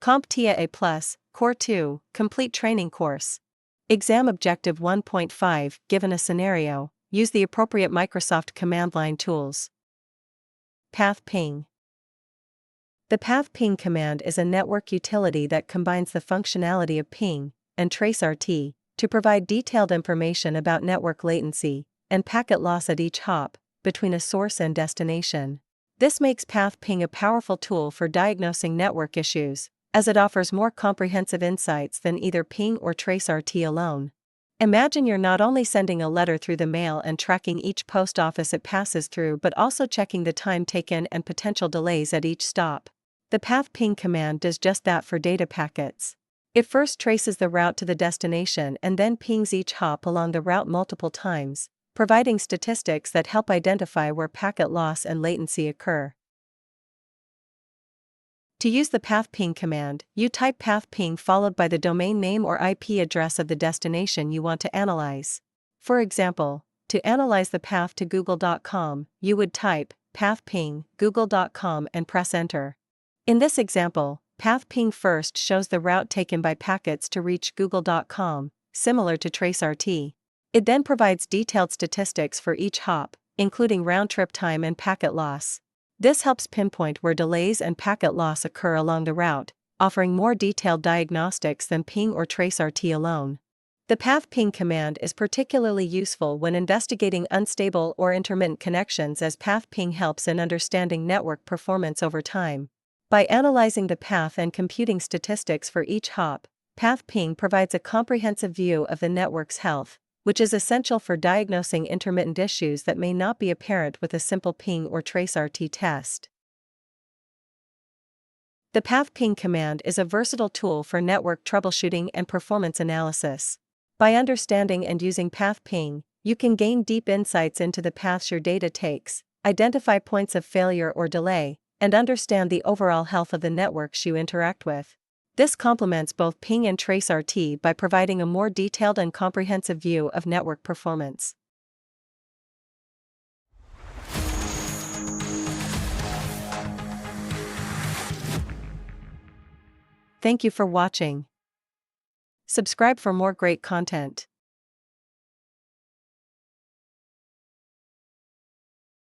CompTIA A Core 2 Complete Training Course. Exam Objective 1.5 Given a scenario, use the appropriate Microsoft command line tools. Pathping. The pathping command is a network utility that combines the functionality of ping and traceRT to provide detailed information about network latency and packet loss at each hop between a source and destination. This makes pathping a powerful tool for diagnosing network issues, as it offers more comprehensive insights than either ping or traceRT alone. Imagine you're not only sending a letter through the mail and tracking each post office it passes through but also checking the time taken and potential delays at each stop. The pathping command does just that for data packets. It first traces the route to the destination and then pings each hop along the route multiple times, providing statistics that help identify where packet loss and latency occur. To use the pathping command, you type pathping followed by the domain name or IP address of the destination you want to analyze. For example, to analyze the path to google.com, you would type pathping google.com and press enter. In this example, pathping first shows the route taken by packets to reach google.com, similar to traceRT. It then provides detailed statistics for each hop, including round-trip time and packet loss. This helps pinpoint where delays and packet loss occur along the route, offering more detailed diagnostics than ping or traceRT alone. The pathping command is particularly useful when investigating unstable or intermittent connections, as pathping helps in understanding network performance over time. By analyzing the path and computing statistics for each hop, pathping provides a comprehensive view of the network's health, which is essential for diagnosing intermittent issues that may not be apparent with a simple ping or traceRT test. The pathping command is a versatile tool for network troubleshooting and performance analysis. By understanding and using pathping, you can gain deep insights into the paths your data takes, identify points of failure or delay, and understand the overall health of the networks you interact with. This complements both ping and traceRT by providing a more detailed and comprehensive view of network performance. Thank you for watching. Subscribe for more great content.